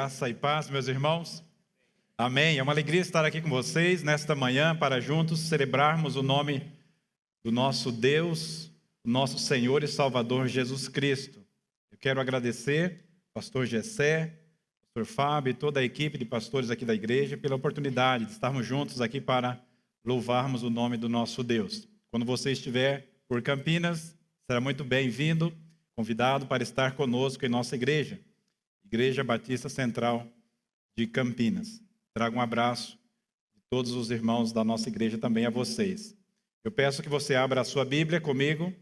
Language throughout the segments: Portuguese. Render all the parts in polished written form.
Graça e paz, meus irmãos. Amém. É uma alegria estar aqui com vocês nesta manhã para juntos celebrarmos o nome do nosso Deus, o nosso Senhor e Salvador Jesus Cristo. Eu quero agradecer ao pastor Gessé, pastor Fábio e toda a equipe de pastores aqui da igreja pela oportunidade de estarmos juntos aqui para louvarmos o nome do nosso Deus. Quando você estiver por Campinas, será muito bem-vindo, convidado para estar conosco em nossa igreja. Igreja Batista Central de Campinas. Trago um abraço de todos os irmãos da nossa igreja também a vocês. Eu peço que você abra a sua Bíblia comigo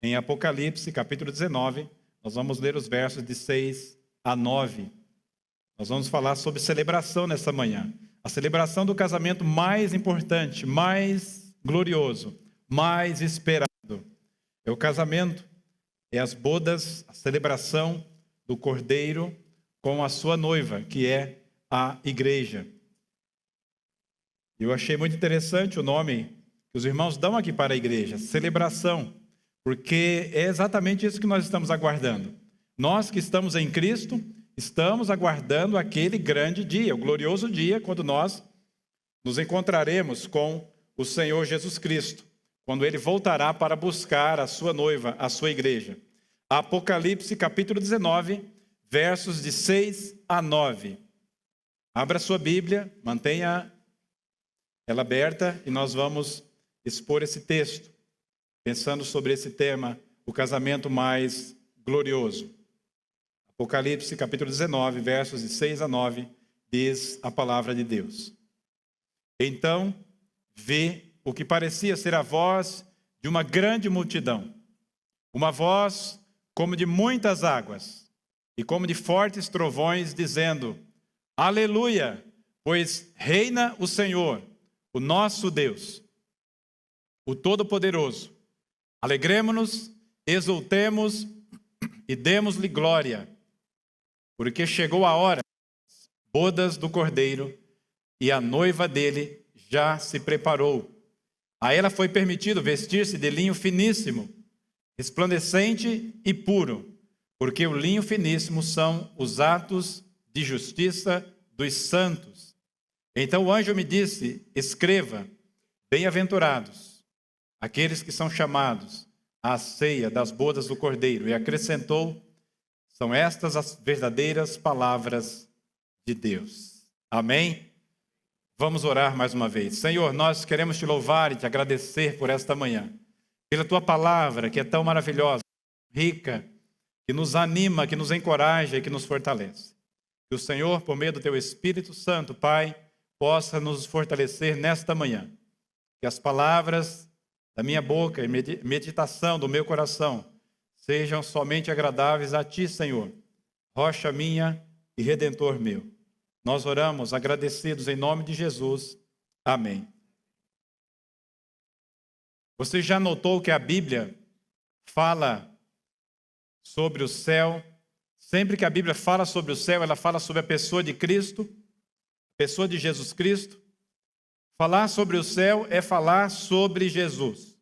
em Apocalipse, capítulo 19. Nós vamos ler os versos de 6 a 9. Nós vamos falar sobre celebração nessa manhã. A celebração do casamento mais importante, mais glorioso, mais esperado. É o casamento, é as bodas, a celebração do Cordeiro com a sua noiva, que é a igreja. Eu achei muito interessante o nome que os irmãos dão aqui para a igreja, celebração, porque é exatamente isso que nós estamos aguardando. Nós que estamos em Cristo, estamos aguardando aquele grande dia, o glorioso dia, quando nós nos encontraremos com o Senhor Jesus Cristo, quando Ele voltará para buscar a sua noiva, a sua igreja. Apocalipse, capítulo 19, versos de 6 a 9. Abra sua Bíblia, mantenha ela aberta e nós vamos expor esse texto, pensando sobre esse tema, o casamento mais glorioso. Apocalipse, capítulo 19, versos de 6 a 9, diz a palavra de Deus. Então, vi o que parecia ser a voz de uma grande multidão, uma voz como de muitas águas, e como de fortes trovões, dizendo: Aleluia, pois reina o Senhor, o nosso Deus, o Todo-Poderoso. Alegremo-nos, exultemos e demos-lhe glória, porque chegou a hora das bodas do Cordeiro, e a noiva dele já se preparou. A ela foi permitido vestir-se de linho finíssimo, resplandecente e puro, porque o linho finíssimo são os atos de justiça dos santos. Então o anjo me disse: escreva, bem-aventurados aqueles que são chamados à ceia das bodas do Cordeiro. E acrescentou: são estas as verdadeiras palavras de Deus. Amém? Vamos orar mais uma vez. Senhor, nós queremos te louvar e te agradecer por esta manhã, pela tua palavra que é tão maravilhosa, rica, que nos anima, que nos encoraja e que nos fortalece. Que o Senhor, por meio do teu Espírito Santo, Pai, possa nos fortalecer nesta manhã. Que as palavras da minha boca e meditação do meu coração sejam somente agradáveis a ti, Senhor, rocha minha e redentor meu. Nós oramos agradecidos em nome de Jesus. Amém. Você já notou que a Bíblia fala sobre o céu? Sempre que a Bíblia fala sobre o céu, ela fala sobre a pessoa de Cristo, a pessoa de Jesus Cristo. Falar sobre o céu é falar sobre Jesus.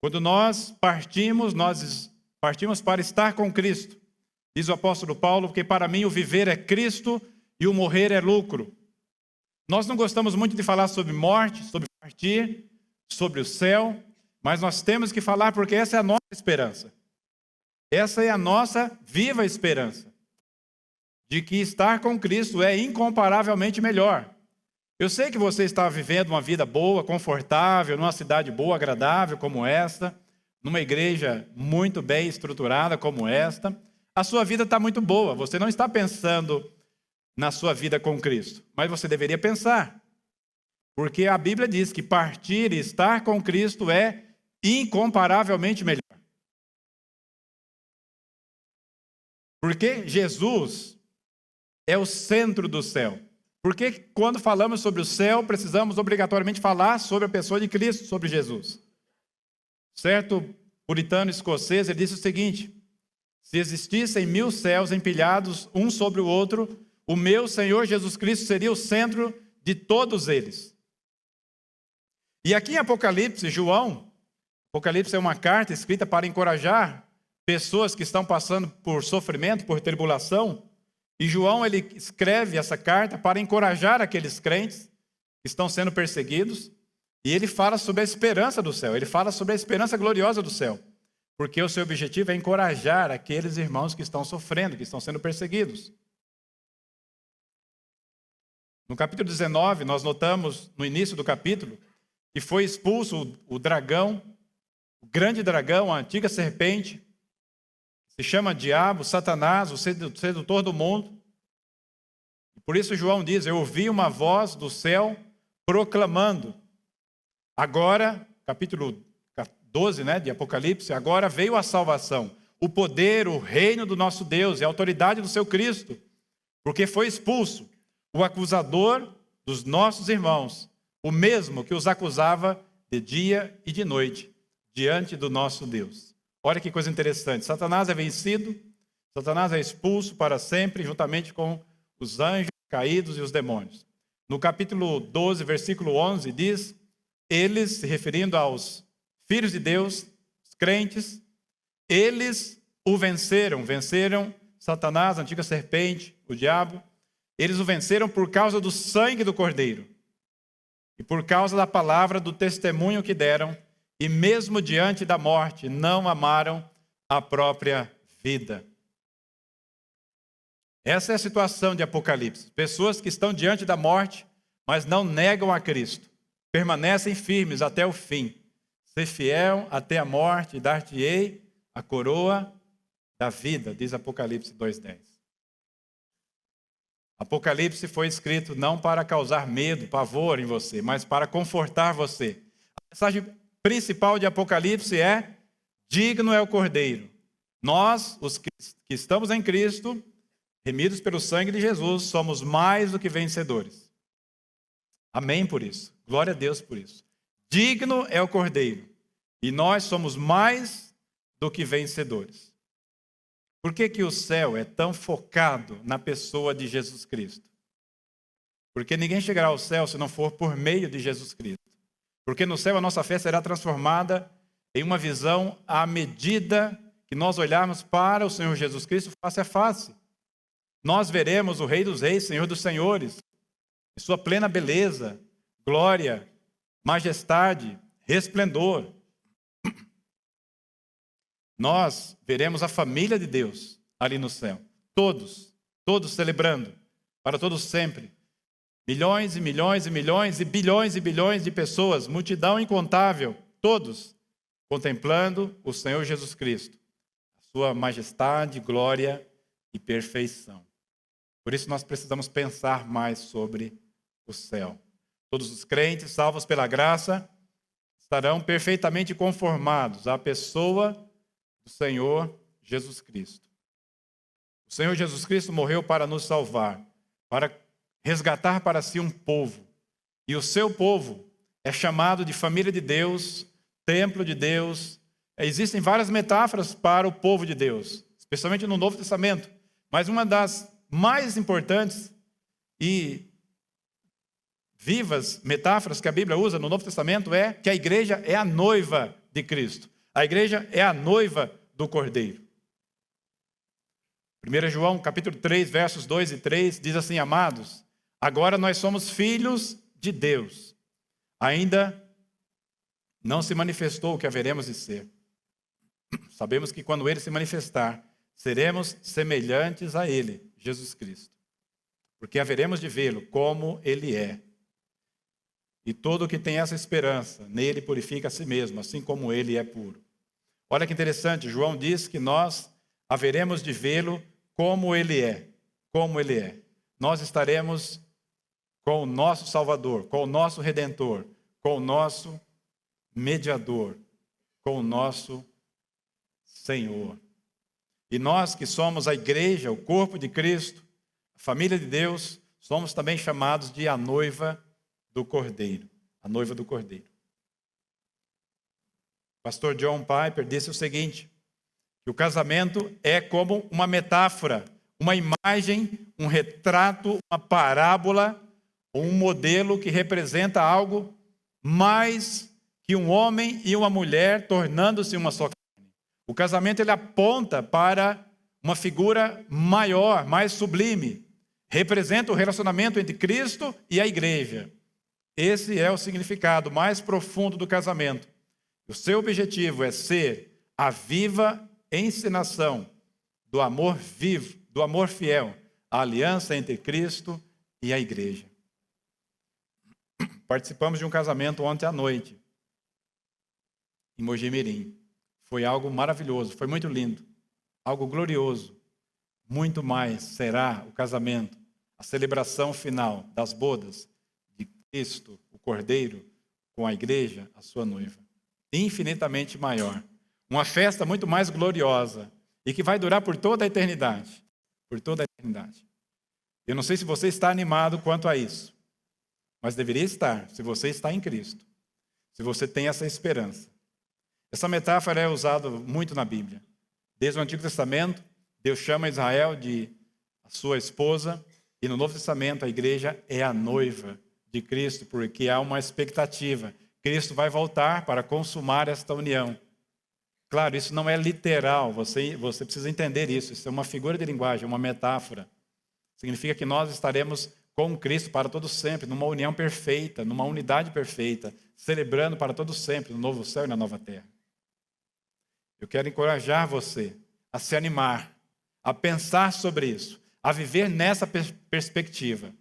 Quando nós partimos para estar com Cristo. Diz o apóstolo Paulo, porque para mim o viver é Cristo e o morrer é lucro. Nós não gostamos muito de falar sobre morte, sobre partir, sobre o céu, mas nós temos que falar porque essa é a nossa esperança. Essa é a nossa viva esperança. De que estar com Cristo é incomparavelmente melhor. Eu sei que você está vivendo uma vida boa, confortável, numa cidade boa, agradável como esta, numa igreja muito bem estruturada como esta. A sua vida está muito boa. Você não está pensando na sua vida com Cristo, mas você deveria pensar. Porque a Bíblia diz que partir e estar com Cristo é incomparavelmente melhor. Porque Jesus é o centro do céu. Porque quando falamos sobre o céu, precisamos obrigatoriamente falar sobre a pessoa de Cristo, sobre Jesus. Certo puritano escocês, ele disse o seguinte: se existissem 1000 céus empilhados um sobre o outro, o meu Senhor Jesus Cristo seria o centro de todos eles. E aqui em Apocalipse, Apocalipse é uma carta escrita para encorajar pessoas que estão passando por sofrimento, por tribulação. E João, ele escreve essa carta para encorajar aqueles crentes que estão sendo perseguidos. E ele fala sobre a esperança do céu. Ele fala sobre a esperança gloriosa do céu. Porque o seu objetivo é encorajar aqueles irmãos que estão sofrendo, que estão sendo perseguidos. No capítulo 19, nós notamos, no início do capítulo, que foi expulso o dragão, o grande dragão, a antiga serpente, se chama Diabo, Satanás, o sedutor do mundo. Por isso João diz, eu ouvi uma voz do céu proclamando. Agora, capítulo 12, de Apocalipse, agora veio a salvação, o poder, o reino do nosso Deus e a autoridade do seu Cristo, porque foi expulso o acusador dos nossos irmãos, o mesmo que os acusava de dia e de noite, diante do nosso Deus. Olha que coisa interessante, Satanás é vencido, Satanás é expulso para sempre, juntamente com os anjos caídos e os demônios. No capítulo 12, versículo 11, diz, eles, se referindo aos filhos de Deus, os crentes, eles o venceram Satanás, a antiga serpente, o diabo, eles o venceram por causa do sangue do Cordeiro e por causa da palavra do testemunho que deram, e mesmo diante da morte não amaram a própria vida. Essa é a situação de Apocalipse. Pessoas que estão diante da morte, mas não negam a Cristo. Permanecem firmes até o fim. Ser fiel até a morte, dar-te-ei a coroa da vida, diz Apocalipse 2:10. Apocalipse foi escrito não para causar medo, pavor em você, mas para confortar você. A mensagem principal de Apocalipse é: digno é o Cordeiro. Nós, os que estamos em Cristo, remidos pelo sangue de Jesus, somos mais do que vencedores. Amém por isso. Glória a Deus por isso. Digno é o Cordeiro. E nós somos mais do que vencedores. Por que o céu é tão focado na pessoa de Jesus Cristo? Porque ninguém chegará ao céu se não for por meio de Jesus Cristo. Porque no céu a nossa fé será transformada em uma visão à medida que nós olharmos para o Senhor Jesus Cristo face a face. Nós veremos o Rei dos Reis, Senhor dos Senhores, em sua plena beleza, glória, majestade, resplendor. Nós veremos a família de Deus ali no céu. Todos celebrando, para todos sempre. Milhões e milhões e milhões e bilhões de pessoas, multidão incontável, todos contemplando o Senhor Jesus Cristo, a sua majestade, glória e perfeição. Por isso nós precisamos pensar mais sobre o céu. Todos os crentes, salvos pela graça, estarão perfeitamente conformados à pessoa do Senhor Jesus Cristo. O Senhor Jesus Cristo morreu para nos salvar, para resgatar para si um povo. E o seu povo é chamado de família de Deus, templo de Deus. Existem várias metáforas para o povo de Deus, especialmente no Novo Testamento. Mas uma das mais importantes e vivas metáforas que a Bíblia usa no Novo Testamento é que a igreja é a noiva de Cristo. A igreja é a noiva do Cordeiro. 1 João, capítulo 3, versos 2 e 3, diz assim: amados, agora nós somos filhos de Deus. Ainda não se manifestou o que haveremos de ser. Sabemos que quando Ele se manifestar, seremos semelhantes a Ele, Jesus Cristo. Porque haveremos de vê-lo como Ele é. E todo o que tem essa esperança, nele purifica a si mesmo, assim como Ele é puro. Olha que interessante, João diz que nós haveremos de vê-lo como Ele é. Como Ele é. Nós estaremos com o nosso Salvador, com o nosso Redentor, com o nosso Mediador, com o nosso Senhor. E nós que somos a igreja, o corpo de Cristo, a família de Deus, somos também chamados de a noiva do Cordeiro. A noiva do Cordeiro. Pastor John Piper disse o seguinte, que o casamento é como uma metáfora, uma imagem, um retrato, uma parábola, um modelo que representa algo mais que um homem e uma mulher tornando-se uma só carne. O casamento ele aponta para uma figura maior, mais sublime. Representa o relacionamento entre Cristo e a igreja. Esse é o significado mais profundo do casamento. O seu objetivo é ser a viva encenação do amor vivo, do amor fiel, a aliança entre Cristo e a igreja. Participamos de um casamento ontem à noite, em Mogi Mirim. Foi algo maravilhoso, foi muito lindo, algo glorioso. Muito mais será o casamento, a celebração final das bodas de Cristo, o Cordeiro, com a igreja, a sua noiva. Infinitamente maior. Uma festa muito mais gloriosa e que vai durar por toda a eternidade. Por toda a eternidade. Eu não sei se você está animado quanto a isso, mas deveria estar, se você está em Cristo, se você tem essa esperança. Essa metáfora é usada muito na Bíblia. Desde o Antigo Testamento, Deus chama Israel de a sua esposa, e no Novo Testamento a igreja é a noiva de Cristo, porque há uma expectativa. Cristo vai voltar para consumar esta união. Claro, isso não é literal, você precisa entender isso. Isso é uma figura de linguagem, uma metáfora. Significa que nós estaremos com Cristo para todo sempre, numa união perfeita, numa unidade perfeita, celebrando para todo sempre no novo céu e na nova terra. Eu quero encorajar você a se animar, a pensar sobre isso, a viver nessa perspectiva.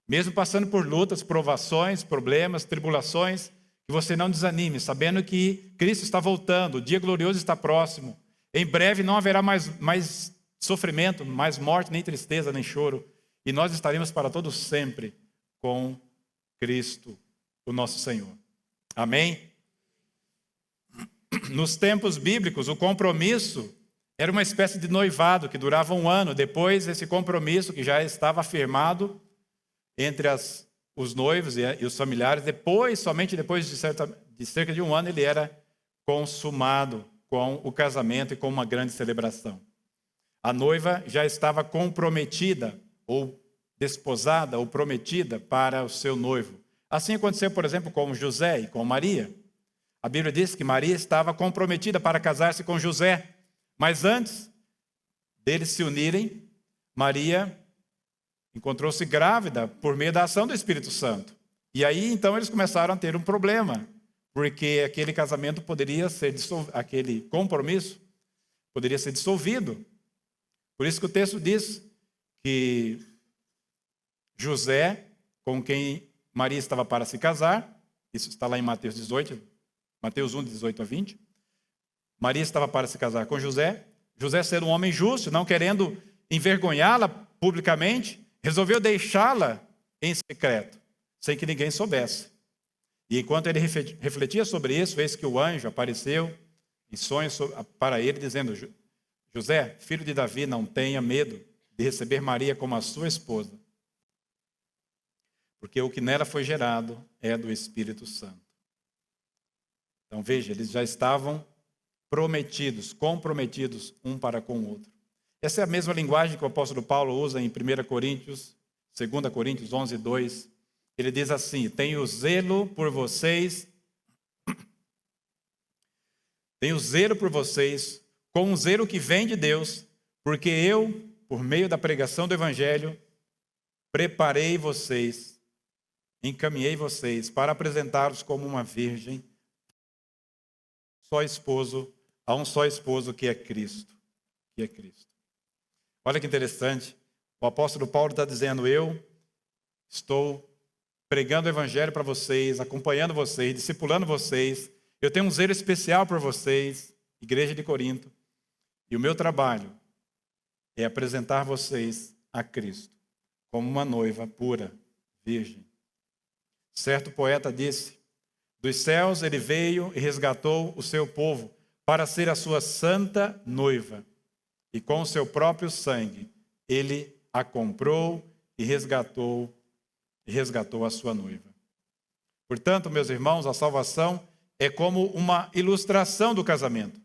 Mesmo passando por lutas, provações, problemas, tribulações, que você não desanime, sabendo que Cristo está voltando, o dia glorioso está próximo. Em breve não haverá mais sofrimento, mais morte, nem tristeza, nem choro. E nós estaremos para todos sempre com Cristo, o nosso Senhor. Amém? Nos tempos bíblicos, o compromisso era uma espécie de noivado que durava 1 ano. Depois, esse compromisso que já estava afirmado entre os noivos e os familiares, somente depois de cerca de 1 ano, ele era consumado com o casamento e com uma grande celebração. A noiva já estava comprometida, ou desposada, ou prometida para o seu noivo. Assim aconteceu, por exemplo, com José e com Maria. A Bíblia diz que Maria estava comprometida para casar-se com José, mas antes deles se unirem, Maria encontrou-se grávida por meio da ação do Espírito Santo. E aí, então, eles começaram a ter um problema, porque aquele casamento poderia ser dissolvido, aquele compromisso poderia ser dissolvido. Por isso que o texto diz que José, com quem Maria estava para se casar, isso está lá em Mateus 1, 18 a 20. Maria estava para se casar com José. José, sendo um homem justo, não querendo envergonhá-la publicamente, resolveu deixá-la em secreto, sem que ninguém soubesse. E enquanto ele refletia sobre isso, eis que o anjo apareceu em sonhos para ele, dizendo: José, filho de Davi, não tenha medo de receber Maria como a sua esposa, porque o que nela foi gerado é do Espírito Santo. Então veja, eles já estavam comprometidos um para com o outro. Essa é a mesma linguagem que o apóstolo Paulo usa em 1 Coríntios, 2 Coríntios 11, 2. Ele diz assim: tenho zelo por vocês com um zelo que vem de Deus, porque eu, por meio da pregação do Evangelho, preparei vocês, encaminhei vocês para apresentá-los como uma virgem, a um só esposo que é Cristo. Olha que interessante, o apóstolo Paulo está dizendo: eu estou pregando o Evangelho para vocês, acompanhando vocês, discipulando vocês, eu tenho um zelo especial por vocês, igreja de Corinto, e o meu trabalho é apresentar vocês a Cristo como uma noiva pura, virgem. Certo poeta disse: dos céus ele veio e resgatou o seu povo para ser a sua santa noiva. E com o seu próprio sangue, ele a comprou e resgatou a sua noiva. Portanto, meus irmãos, a salvação é como uma ilustração do casamento.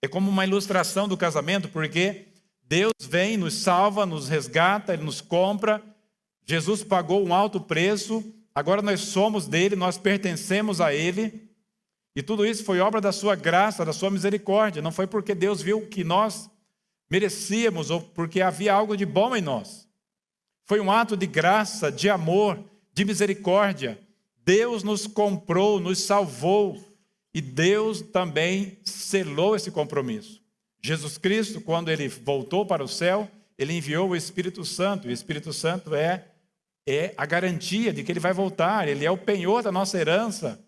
É como uma ilustração do casamento, porque Deus vem, nos salva, nos resgata, Ele nos compra. Jesus pagou um alto preço, agora nós somos dele, nós pertencemos a Ele. E tudo isso foi obra da sua graça, da sua misericórdia. Não foi porque Deus viu que nós merecíamos ou porque havia algo de bom em nós. Foi um ato de graça, de amor, de misericórdia. Deus nos comprou, nos salvou. E Deus também selou esse compromisso. Jesus Cristo, quando ele voltou para o céu, ele enviou o Espírito Santo. E o Espírito Santo é a garantia de que ele vai voltar. Ele é o penhor da nossa herança.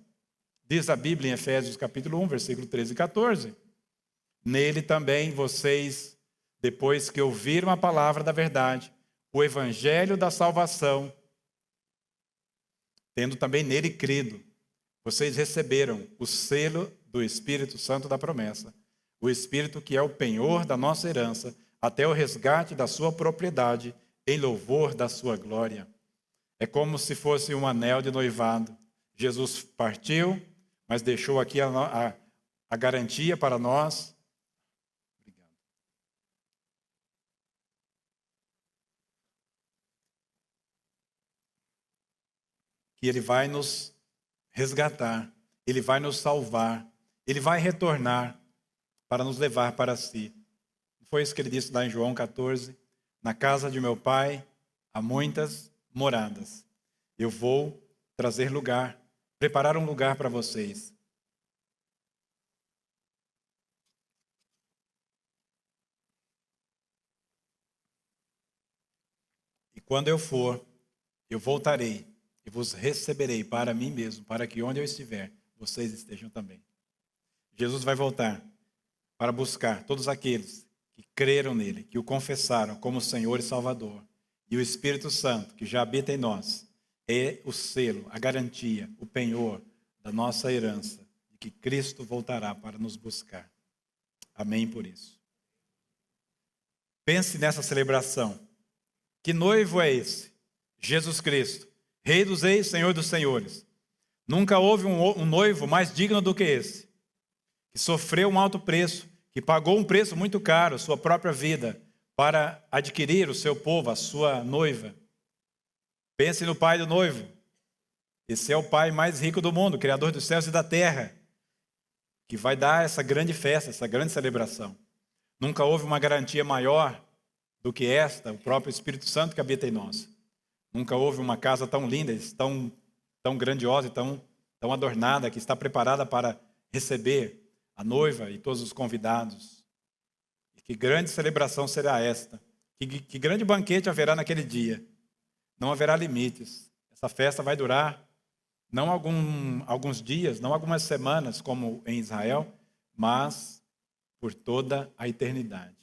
Diz a Bíblia em Efésios capítulo 1, versículo 13 e 14. Nele também vocês, depois que ouviram a palavra da verdade, o evangelho da salvação, tendo também nele crido, vocês receberam o selo do Espírito Santo da promessa, o Espírito que é o penhor da nossa herança, até o resgate da sua propriedade, em louvor da sua glória. É como se fosse um anel de noivado. Jesus partiu, mas deixou aqui a garantia para nós. Obrigado. Que ele vai nos resgatar, ele vai nos salvar, ele vai retornar para nos levar para si. Foi isso que ele disse lá em João 14, na casa de meu pai há muitas moradas. Eu vou trazer lugar, preparar um lugar para vocês. E quando eu for, eu voltarei e vos receberei para mim mesmo, para que onde eu estiver, vocês estejam também. Jesus vai voltar para buscar todos aqueles que creram nele, que o confessaram como Senhor e Salvador. E o Espírito Santo, que já habita em nós, é o selo, a garantia, o penhor da nossa herança, de que Cristo voltará para nos buscar. Amém por isso. Pense nessa celebração. Que noivo é esse? Jesus Cristo, Rei dos Reis, Senhor dos Senhores. Nunca houve um noivo mais digno do que esse, que sofreu um alto preço, que pagou um preço muito caro, sua própria vida, para adquirir o seu povo, a sua noiva. Pense no pai do noivo. Esse é o pai mais rico do mundo, criador dos céus e da terra, que vai dar essa grande festa, essa grande celebração. Nunca houve uma garantia maior do que esta, o próprio Espírito Santo que habita em nós. Nunca houve uma casa tão linda, tão grandiosa e tão adornada, que está preparada para receber a noiva e todos os convidados. E que grande celebração será esta? Que grande banquete haverá naquele dia? Não haverá limites. Essa festa vai durar não alguns dias, não algumas semanas, como em Israel, mas por toda a eternidade.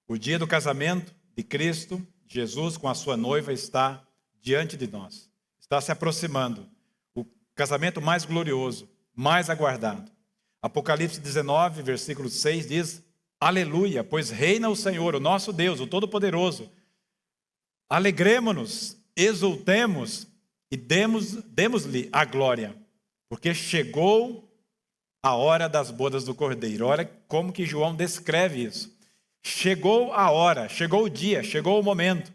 O dia do casamento de Cristo, Jesus com a sua noiva, está diante de nós. Está se aproximando. O casamento mais glorioso, mais aguardado. Apocalipse 19, versículo 6 diz: Aleluia, pois reina o Senhor, o nosso Deus, o Todo-Poderoso. Alegremo-nos, exultemos e demos-lhe a glória, porque chegou a hora das bodas do Cordeiro. Olha como que João descreve isso. Chegou a hora, chegou o dia, chegou o momento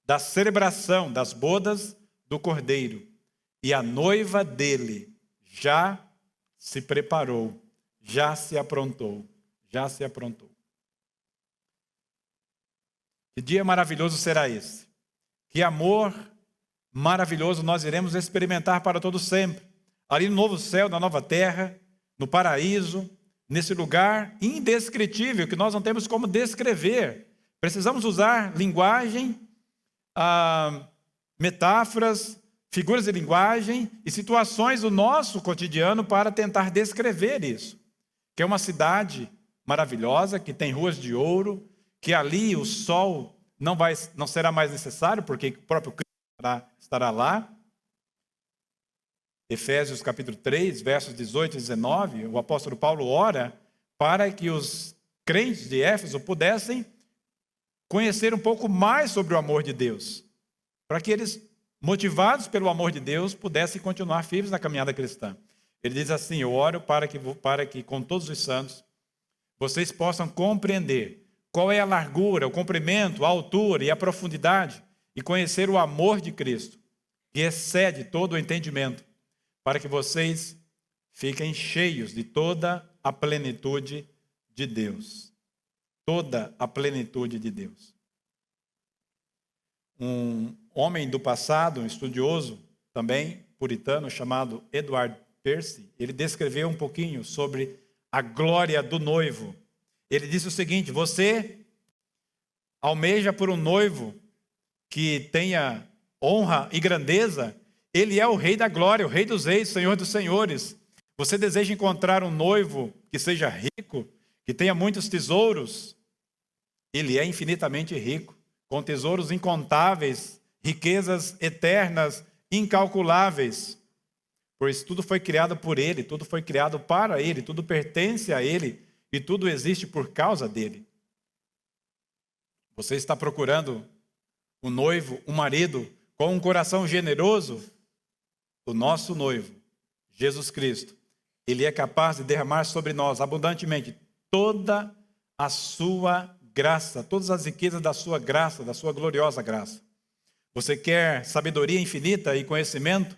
da celebração das bodas do Cordeiro. E a noiva dele já se preparou, já se aprontou, já se aprontou. Que dia maravilhoso será esse? Que amor maravilhoso nós iremos experimentar para todo sempre. Ali no novo céu, na nova terra, no paraíso, nesse lugar indescritível que nós não temos como descrever. Precisamos usar linguagem, metáforas, figuras de linguagem e situações do nosso cotidiano para tentar descrever isso. Que é uma cidade maravilhosa, que tem ruas de ouro, que ali o sol não será mais necessário, porque o próprio Cristo estará lá. Efésios capítulo 3, versos 18 e 19, o apóstolo Paulo ora para que os crentes de Éfeso pudessem conhecer um pouco mais sobre o amor de Deus, para que eles, motivados pelo amor de Deus, pudessem continuar firmes na caminhada cristã. Ele diz assim: eu oro para que com todos os santos vocês possam compreender qual é a largura, o comprimento, a altura e a profundidade, e conhecer o amor de Cristo, que excede todo o entendimento, para que vocês fiquem cheios de toda a plenitude de Deus. Toda a plenitude de Deus. Um homem do passado, um estudioso, também puritano, chamado Edward Percy, ele descreveu um pouquinho sobre a glória do noivo. Ele disse o seguinte: você almeja por um noivo que tenha honra e grandeza, ele é o rei da glória, o rei dos reis, o senhor dos senhores. Você deseja encontrar um noivo que seja rico, que tenha muitos tesouros, ele é infinitamente rico, com tesouros incontáveis, riquezas eternas, incalculáveis. Pois tudo foi criado por ele, tudo foi criado para ele, tudo pertence a ele e tudo existe por causa dele. Você está procurando um noivo, um marido com um coração generoso? O nosso noivo, Jesus Cristo, ele é capaz de derramar sobre nós abundantemente toda a sua graça, todas as riquezas da sua graça, da sua gloriosa graça. Você quer sabedoria infinita e conhecimento?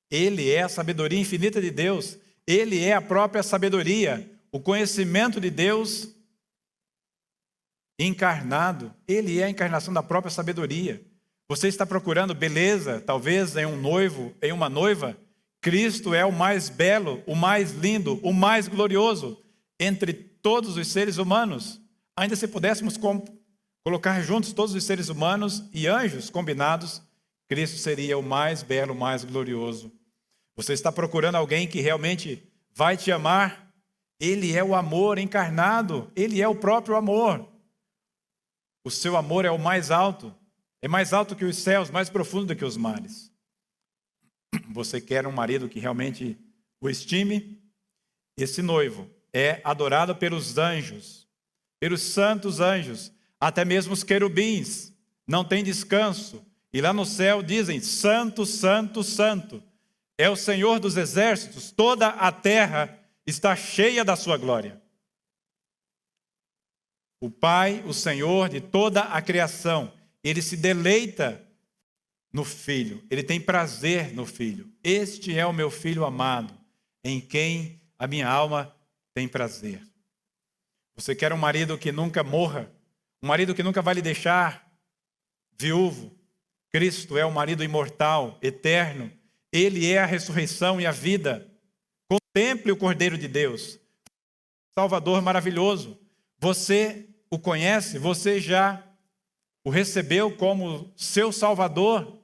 Ele é a sabedoria infinita de Deus. Ele é a própria sabedoria, o conhecimento de Deus encarnado. Ele é a encarnação da própria sabedoria. Você está procurando beleza, talvez em um noivo, em uma noiva? Cristo é o mais belo, o mais lindo, o mais glorioso entre todos os seres humanos. Ainda se pudéssemos colocar juntos todos os seres humanos e anjos combinados, Cristo seria o mais belo, o mais glorioso. Você está procurando alguém que realmente vai te amar? Ele é o amor encarnado, ele é o próprio amor. O seu amor é o mais alto, é mais alto que os céus, mais profundo do que os mares. Você quer um marido que realmente o estime? Esse noivo é adorado pelos anjos, pelos santos anjos, até mesmo os querubins, não tem descanso. E lá no céu dizem: Santo, Santo, Santo, é o Senhor dos exércitos, toda a terra está cheia da sua glória. O Pai, o Senhor de toda a criação, ele se deleita no Filho, ele tem prazer no Filho. Este é o meu Filho amado, em quem a minha alma tem prazer. Você quer um marido que nunca morra, um marido que nunca vai lhe deixar viúvo? Cristo é o marido imortal, eterno. Ele é a ressurreição e a vida. Contemple o Cordeiro de Deus, Salvador maravilhoso. Você o conhece? Você já o recebeu como seu Salvador?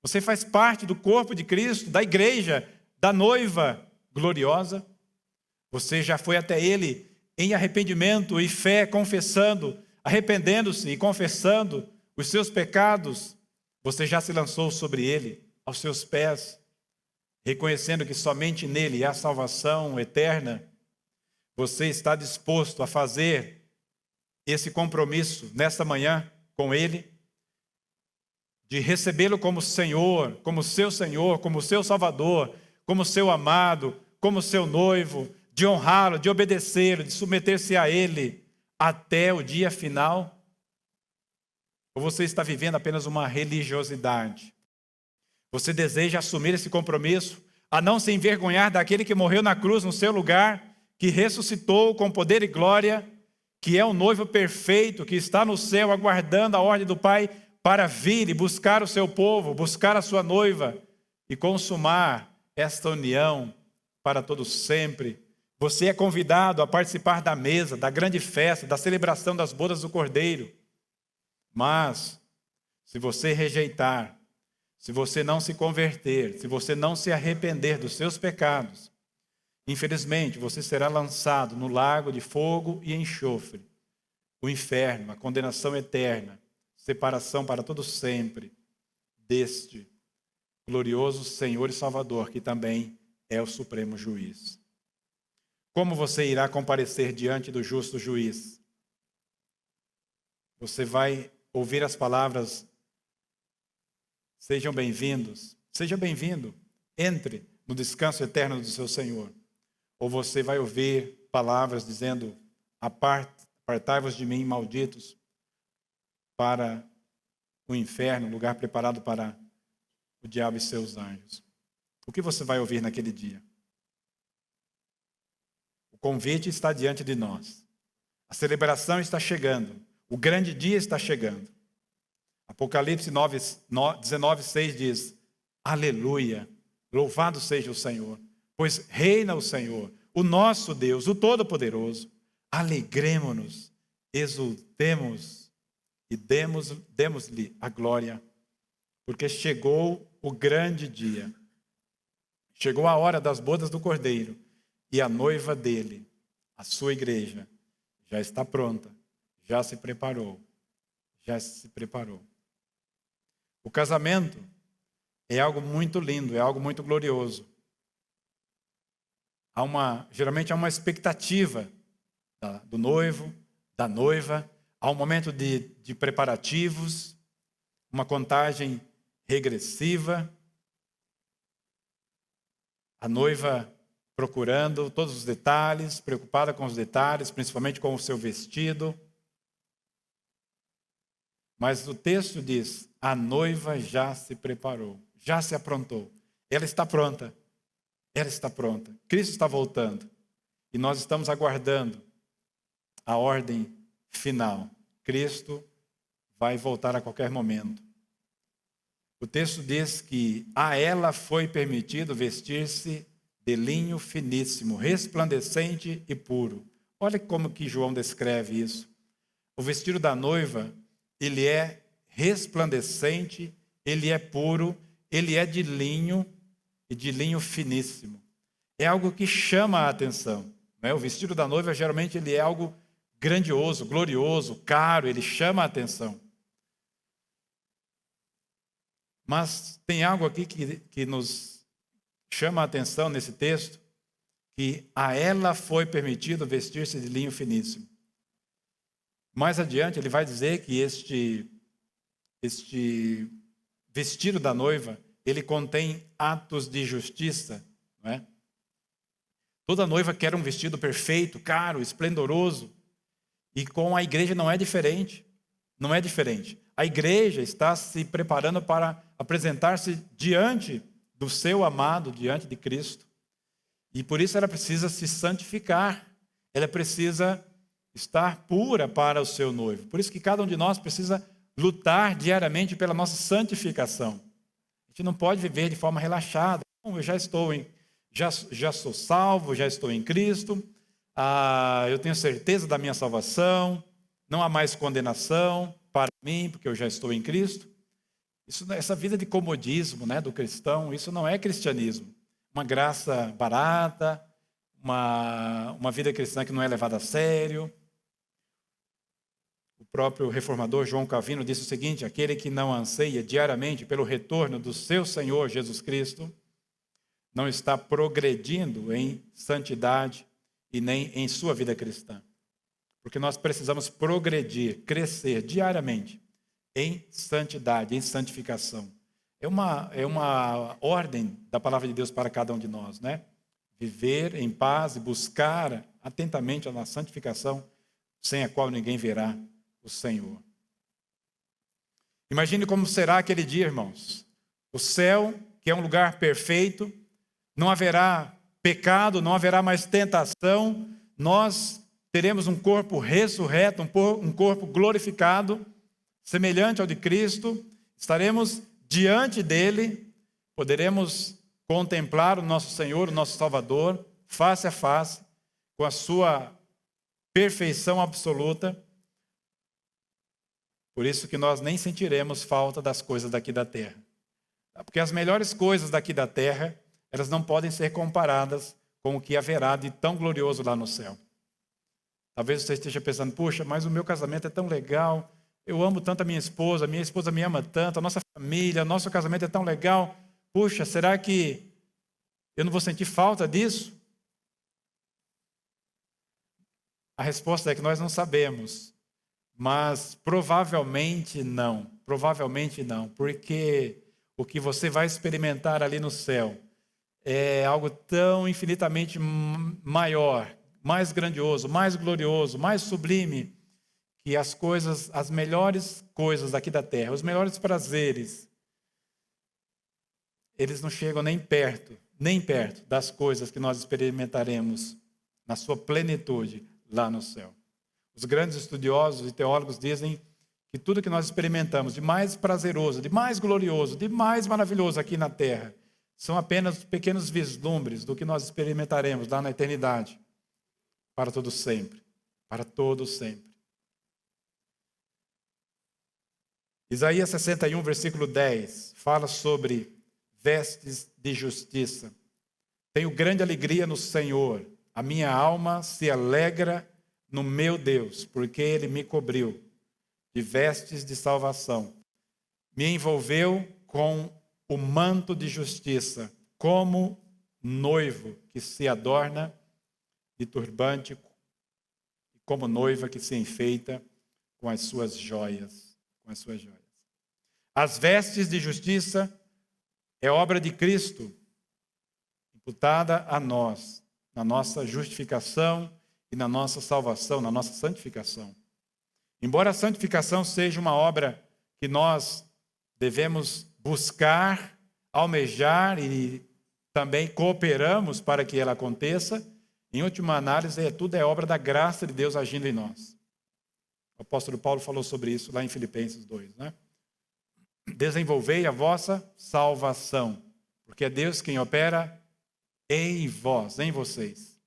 Você faz parte do corpo de Cristo, da igreja, da noiva gloriosa? Você já foi até Ele em arrependimento e fé, confessando, arrependendo-se e confessando os seus pecados? Você já se lançou sobre Ele, aos seus pés, reconhecendo que somente nele há salvação eterna? Você está disposto a fazer esse compromisso nesta manhã com Ele, de recebê-lo como Senhor, como seu Salvador, como seu amado, como seu noivo, de honrá-lo, de obedecê-lo, de submeter-se a Ele até o dia final? Ou você está vivendo apenas uma religiosidade? Você deseja assumir esse compromisso, a não se envergonhar daquele que morreu na cruz no seu lugar, que ressuscitou com poder e glória, que é o noivo perfeito, que está no céu aguardando a ordem do Pai para vir e buscar o seu povo, buscar a sua noiva e consumar esta união para todos sempre. Você é convidado a participar da mesa, da grande festa, da celebração das bodas do Cordeiro. Mas, se você rejeitar, se você não se converter, se você não se arrepender dos seus pecados, infelizmente você será lançado no lago de fogo e enxofre, o inferno, a condenação eterna, separação para todo sempre deste glorioso Senhor e Salvador, que também é o supremo juiz. Como você irá comparecer diante do justo juiz? Você vai ouvir as palavras: sejam bem-vindos, seja bem-vindo, entre no descanso eterno do seu Senhor. Ou você vai ouvir palavras dizendo: apartai-vos de mim, malditos, para o inferno, lugar preparado para o diabo e seus anjos. O que você vai ouvir naquele dia? convite está diante de nós. A celebração está chegando. O grande dia está chegando. Apocalipse 19:6 diz: Aleluia, louvado seja o Senhor, pois reina o Senhor, o nosso Deus, o Todo-Poderoso. Alegremo-nos, exultemos e demos-lhe a glória, porque chegou o grande dia. Chegou a hora das bodas do Cordeiro e a noiva dele, a sua igreja, já está pronta, já se preparou. O casamento é algo muito lindo, é algo muito glorioso. Geralmente há uma expectativa do noivo, da noiva, há um momento de preparativos, uma contagem regressiva. A noiva procurando todos os detalhes, preocupada com os detalhes, principalmente com o seu vestido. Mas o texto diz: a noiva já se preparou, já se aprontou. Ela está pronta. Ela está pronta. Cristo está voltando. E nós estamos aguardando a ordem final. Cristo vai voltar a qualquer momento. O texto diz que a ela foi permitido vestir-se de linho finíssimo, resplandecente e puro. Olha como que João descreve isso. O vestido da noiva, ele é resplandecente, ele é puro, ele é de linho e de linho finíssimo. É algo que chama a atenção, né? O vestido da noiva, geralmente, ele é algo grandioso, glorioso, caro, ele chama a atenção. Mas tem algo aqui que nos chama a atenção nesse texto, que a ela foi permitido vestir-se de linho finíssimo. Mais adiante, ele vai dizer que este vestido da noiva, ele contém atos de justiça, não é? Toda noiva quer um vestido perfeito, caro, esplendoroso. E com a igreja não é diferente. Não é diferente. A igreja está se preparando para apresentar-se diante do seu amado, diante de Cristo. E por isso ela precisa se santificar. Ela precisa estar pura para o seu noivo. Por isso que cada um de nós precisa lutar diariamente pela nossa santificação. A gente não pode viver de forma relaxada. Eu já sou salvo, já estou em Cristo, eu tenho certeza da minha salvação, não há mais condenação para mim, porque eu já estou em Cristo. Essa vida de comodismo, né, do cristão, isso não é cristianismo. Uma graça barata, uma vida cristã que não é levada a sério. O próprio reformador João Calvino disse o seguinte: aquele que não anseia diariamente pelo retorno do seu Senhor Jesus Cristo não está progredindo em santidade e nem em sua vida cristã. Porque nós precisamos progredir, crescer diariamente em santidade, em santificação. É uma ordem da palavra de Deus para cada um de nós, né? Viver em paz e buscar atentamente a santificação, sem a qual ninguém verá o Senhor. Imagine como será aquele dia, irmãos. O céu, que é um lugar perfeito, não haverá pecado, não haverá mais tentação, nós teremos um corpo ressurreto, um corpo glorificado, semelhante ao de Cristo, estaremos diante dele, poderemos contemplar o nosso Senhor, o nosso Salvador, face a face, com a sua perfeição absoluta. Por isso que nós nem sentiremos falta das coisas daqui da terra. Porque as melhores coisas daqui da terra, elas não podem ser comparadas com o que haverá de tão glorioso lá no céu. Talvez você esteja pensando: puxa, mas o meu casamento é tão legal, eu amo tanto a minha esposa me ama tanto, a nossa família, o nosso casamento é tão legal. Puxa, será que eu não vou sentir falta disso? A resposta é que nós não sabemos, mas provavelmente não, porque o que você vai experimentar ali no céu é algo tão infinitamente maior, mais grandioso, mais glorioso, mais sublime, que as melhores coisas aqui da terra, os melhores prazeres, eles não chegam nem perto das coisas que nós experimentaremos na sua plenitude, lá no céu. Os grandes estudiosos e teólogos dizem que tudo que nós experimentamos de mais prazeroso, de mais glorioso, de mais maravilhoso aqui na terra, são apenas pequenos vislumbres do que nós experimentaremos lá na eternidade, para todo sempre, para todo sempre. Isaías 61, versículo 10, fala sobre vestes de justiça. Tenho grande alegria no Senhor, a minha alma se alegra no meu Deus, porque Ele me cobriu de vestes de salvação, me envolveu com o manto de justiça, como noivo que se adorna de turbante, como noiva que se enfeita com as suas joias, As vestes de justiça é obra de Cristo, imputada a nós, na nossa justificação e na nossa salvação, na nossa santificação. Embora a santificação seja uma obra que nós devemos buscar, almejar e também cooperamos para que ela aconteça, em última análise, tudo é obra da graça de Deus agindo em nós. O apóstolo Paulo falou sobre isso lá em Filipenses 2, né? Desenvolvei a vossa salvação, porque é Deus quem opera em vós, em vocês,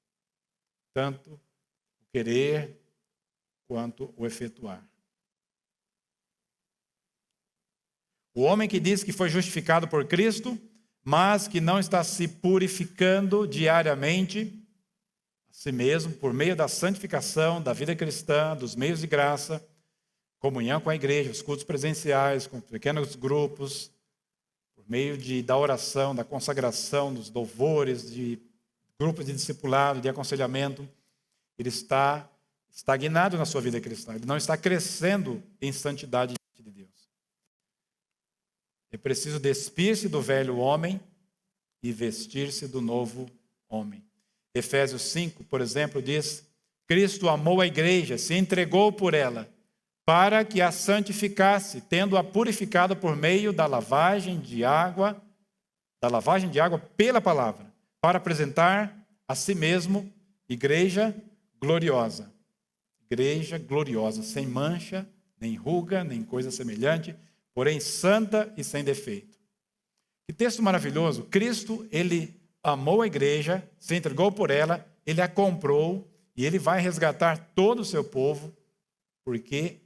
tanto o querer quanto o efetuar. O homem que diz que foi justificado por Cristo, mas que não está se purificando diariamente a si mesmo, por meio da santificação, da vida cristã, dos meios de graça, comunhão com a igreja, os cultos presenciais, com pequenos grupos, por meio da oração, da consagração, dos louvores, de grupos de discipulado, de aconselhamento, ele está estagnado na sua vida cristã, ele não está crescendo em santidade diante de Deus. É preciso despir-se do velho homem e vestir-se do novo homem. Efésios 5, por exemplo, diz: Cristo amou a igreja, se entregou por ela, para que a santificasse, tendo-a purificado por meio da lavagem de água pela palavra, para apresentar a si mesmo igreja gloriosa, sem mancha, nem ruga, nem coisa semelhante, porém santa e sem defeito. Que texto maravilhoso! Cristo, ele amou a igreja, se entregou por ela, ele a comprou e ele vai resgatar todo o seu povo, porque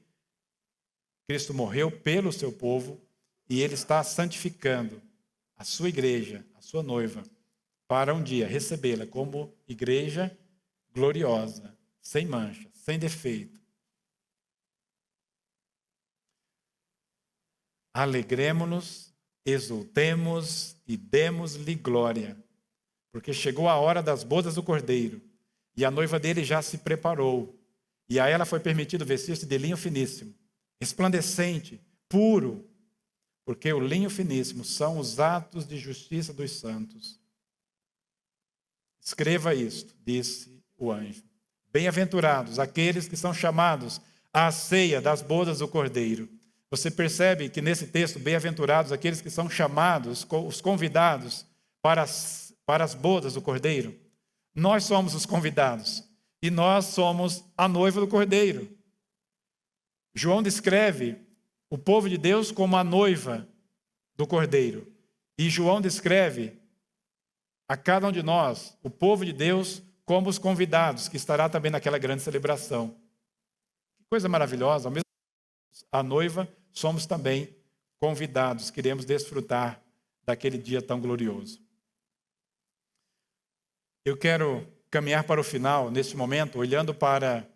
Cristo morreu pelo seu povo e ele está santificando a sua igreja, a sua noiva, para um dia recebê-la como igreja gloriosa, sem mancha, sem defeito. Alegremo-nos, exultemos e demos-lhe glória, porque chegou a hora das bodas do Cordeiro, e a noiva dele já se preparou, e a ela foi permitido vestir-se de linho finíssimo, resplandecente, puro, porque o linho finíssimo são os atos de justiça dos santos. Escreva isto, disse o anjo. Bem-aventurados aqueles que são chamados à ceia das bodas do Cordeiro. Você percebe que nesse texto, bem-aventurados aqueles que são chamados, os convidados para as bodas do Cordeiro. Nós somos os convidados e nós somos a noiva do Cordeiro. João descreve o povo de Deus como a noiva do Cordeiro. E João descreve a cada um de nós, o povo de Deus, como os convidados, que estará também naquela grande celebração. Que coisa maravilhosa! Ao mesmo tempo, a noiva, somos também convidados, queremos desfrutar daquele dia tão glorioso. Eu quero caminhar para o final, neste momento, olhando para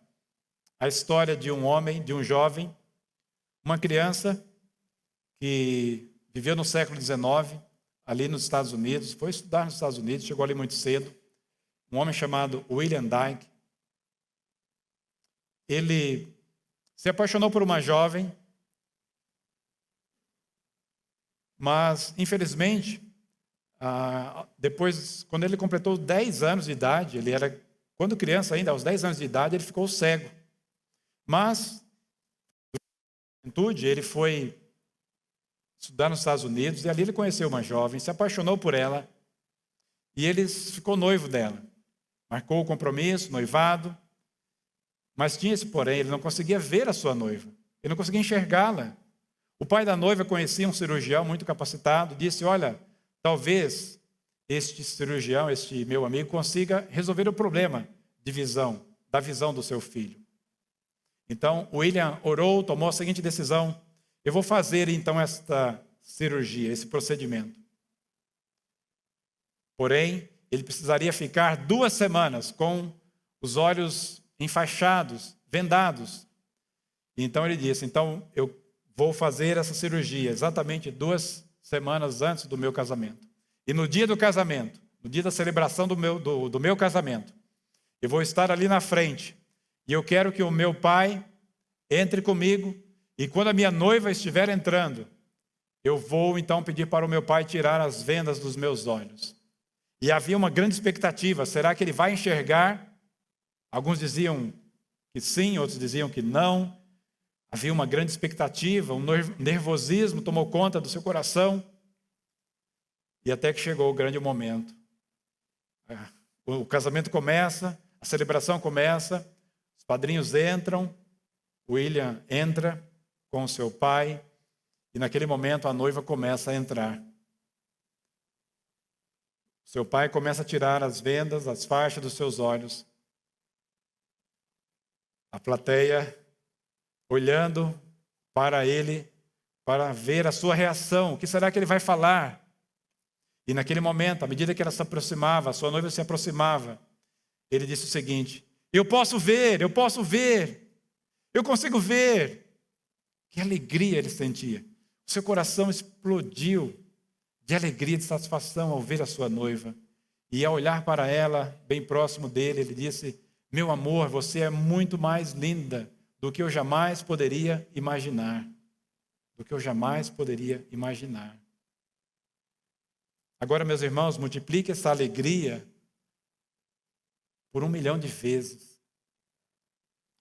a história de um homem, de um jovem, uma criança que viveu no século XIX, ali nos Estados Unidos, foi estudar nos Estados Unidos, chegou ali muito cedo, um homem chamado William Dyke. Ele se apaixonou por uma jovem, mas, infelizmente, depois, quando ele completou 10 anos de idade, quando criança ainda, aos 10 anos de idade, ele ficou cego. Mas, na juventude, ele foi estudar nos Estados Unidos e ali ele conheceu uma jovem, se apaixonou por ela e ele ficou noivo dela. marcou o compromisso, noivado, mas tinha esse porém, ele não conseguia ver a sua noiva, ele não conseguia enxergá-la. O pai da noiva conhecia um cirurgião muito capacitado, disse, olha, talvez este cirurgião, este meu amigo, consiga resolver o problema de visão, da visão do seu filho. Então, William orou, tomou a seguinte decisão, eu vou fazer então esta cirurgia, esse procedimento. Porém, ele precisaria ficar 2 semanas com os olhos enfaixados, vendados. Então ele disse, então eu vou fazer essa cirurgia exatamente 2 semanas antes do meu casamento. E no dia do casamento, no dia da celebração do meu casamento, eu vou estar ali na frente. E eu quero que o meu pai entre comigo. E quando a minha noiva estiver entrando, eu vou então pedir para o meu pai tirar as vendas dos meus olhos. E havia uma grande expectativa. Será que ele vai enxergar? Alguns diziam que sim, outros diziam que não. Havia uma grande expectativa, um nervosismo tomou conta do seu coração. E até que chegou o grande momento. O casamento começa, a celebração começa, os padrinhos entram, William entra com o seu pai, e naquele momento a noiva começa a entrar. Seu pai começa a tirar as vendas, as faixas dos seus olhos. A plateia olhando para ele, para ver a sua reação. O que será que ele vai falar? E naquele momento, à medida que ela se aproximava, a sua noiva se aproximava, ele disse o seguinte, eu posso ver, eu consigo ver. Que alegria ele sentia. O seu coração explodiu de alegria, de satisfação ao ver a sua noiva. E ao olhar para ela, bem próximo dele, ele disse, meu amor, você é muito mais linda do que eu jamais poderia imaginar. Do que eu jamais poderia imaginar. Agora, meus irmãos, multiplique essa alegria por 1 milhão de vezes.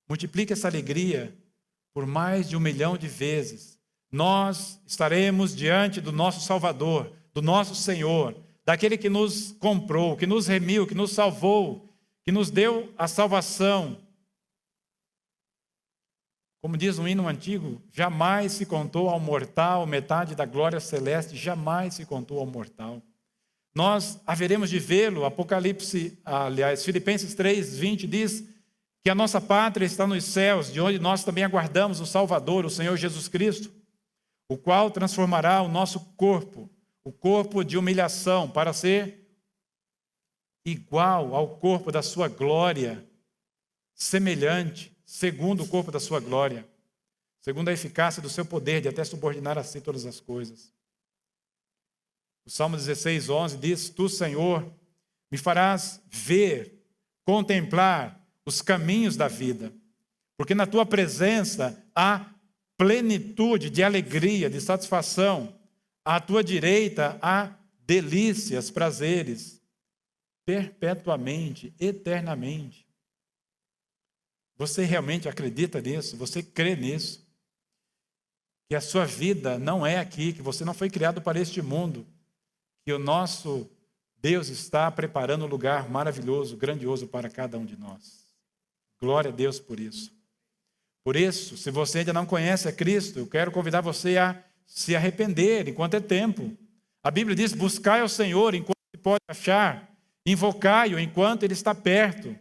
Multiplique essa alegria por mais de 1 milhão de vezes. Nós estaremos diante do nosso Salvador, do nosso Senhor, daquele que nos comprou, que nos remiu, que nos salvou, que nos deu a salvação. Como diz um hino antigo, jamais se contou ao mortal metade da glória celeste, jamais se contou ao mortal. Nós haveremos de vê-lo, Filipenses 3:20 diz que a nossa pátria está nos céus, de onde nós também aguardamos o Salvador, o Senhor Jesus Cristo, o qual transformará o nosso corpo, o corpo de humilhação, para ser igual ao corpo da sua glória, semelhante, segundo o corpo da sua glória, segundo a eficácia do seu poder, de até subordinar a si todas as coisas. O Salmo 16:11 diz, tu, Senhor, me farás ver, contemplar os caminhos da vida, porque na tua presença há plenitude de alegria, de satisfação. À tua direita há delícias, prazeres, perpetuamente, eternamente. Você realmente acredita nisso? Você crê nisso? Que a sua vida não é aqui, que você não foi criado para este mundo, que o nosso Deus está preparando um lugar maravilhoso, grandioso para cada um de nós. Glória a Deus por isso. Por isso, se você ainda não conhece a Cristo, eu quero convidar você a se arrepender enquanto é tempo. A Bíblia diz, buscai ao Senhor enquanto se pode achar, invocai-o enquanto ele está perto.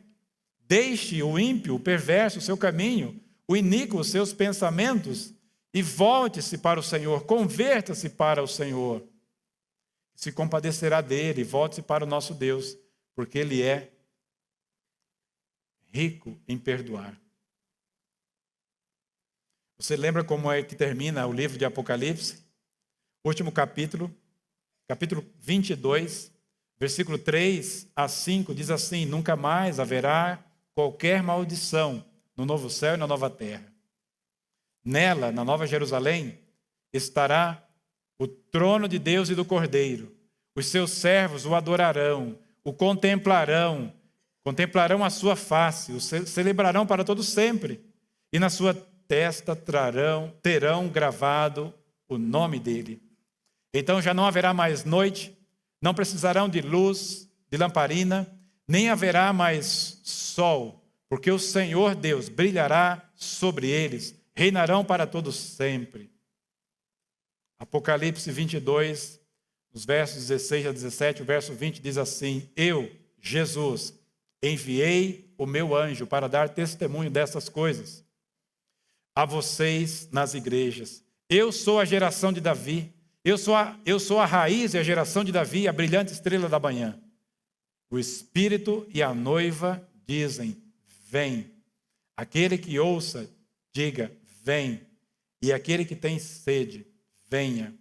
Deixe o ímpio, o perverso, o seu caminho, o iníquo, os seus pensamentos, e volte-se para o Senhor, converta-se para o Senhor. Se compadecerá dele, volte-se para o nosso Deus, porque ele é rico em perdoar. Você lembra como é que termina o livro de Apocalipse? Último capítulo 22, versículo 3 a 5, diz assim, nunca mais haverá qualquer maldição no novo céu e na nova terra. Nela, na Nova Jerusalém, estará o trono de Deus e do Cordeiro. Os seus servos o adorarão, o contemplarão a sua face, o celebrarão para todo sempre. E na sua testa terão gravado o nome dele. Então já não haverá mais noite, não precisarão de luz, de lamparina, nem haverá mais sol, porque o Senhor Deus brilhará sobre eles, reinarão para todos sempre. Apocalipse 22, nos versos 16 a 17, o verso 20 diz assim: eu, Jesus, enviei o meu anjo para dar testemunho dessas coisas a vocês nas igrejas. Eu sou a geração de Davi, eu sou a raiz e a geração de Davi, a brilhante estrela da manhã. O Espírito e a noiva dizem: vem. Aquele que ouça, diga: vem. E aquele que tem sede, venha.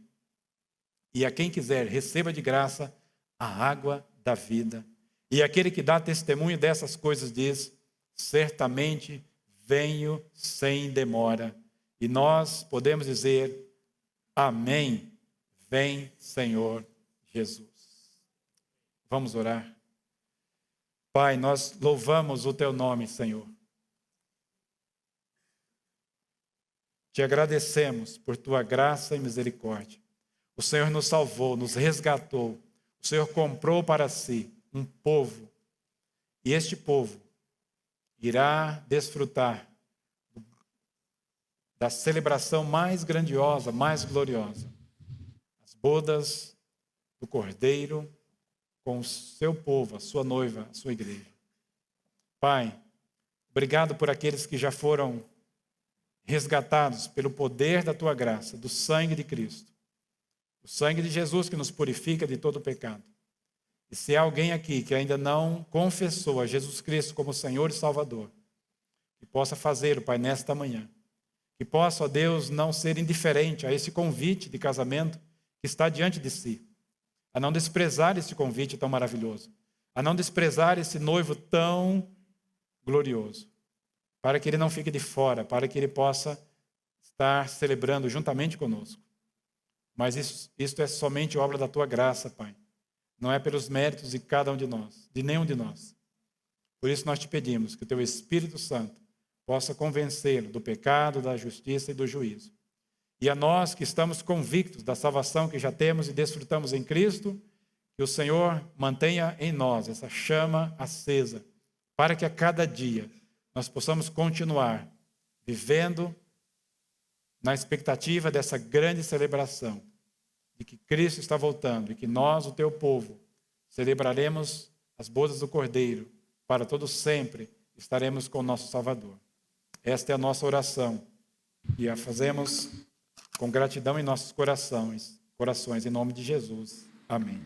E a quem quiser, receba de graça a água da vida. E aquele que dá testemunho dessas coisas diz: certamente venho sem demora. E nós podemos dizer: amém. Vem, Senhor Jesus. Vamos orar. Pai, nós louvamos o teu nome, Senhor. Te agradecemos por tua graça e misericórdia. O Senhor nos salvou, nos resgatou. O Senhor comprou para si um povo. E este povo irá desfrutar da celebração mais grandiosa, mais gloriosa. As bodas do Cordeiro com o seu povo, a sua noiva, a sua igreja. Pai, obrigado por aqueles que já foram resgatados pelo poder da tua graça, do sangue de Cristo. O sangue de Jesus que nos purifica de todo pecado. E se há alguém aqui que ainda não confessou a Jesus Cristo como Senhor e Salvador, que possa fazê-lo, Pai, nesta manhã. Que possa, ó Deus, não ser indiferente a esse convite de casamento que está diante de si. A não desprezar esse convite tão maravilhoso. A não desprezar esse noivo tão glorioso. Para que ele não fique de fora, para que ele possa estar celebrando juntamente conosco. Mas isto é somente obra da tua graça, Pai. Não é pelos méritos de cada um de nós, de nenhum de nós. Por isso nós te pedimos que o teu Espírito Santo possa convencê-lo do pecado, da justiça e do juízo. E a nós que estamos convictos da salvação que já temos e desfrutamos em Cristo, que o Senhor mantenha em nós essa chama acesa, para que a cada dia nós possamos continuar vivendo na expectativa dessa grande celebração, de que Cristo está voltando e que nós, o teu povo, celebraremos as bodas do Cordeiro, para todo sempre estaremos com o nosso Salvador. Esta é a nossa oração e a fazemos com gratidão em nossos corações, em nome de Jesus. Amém.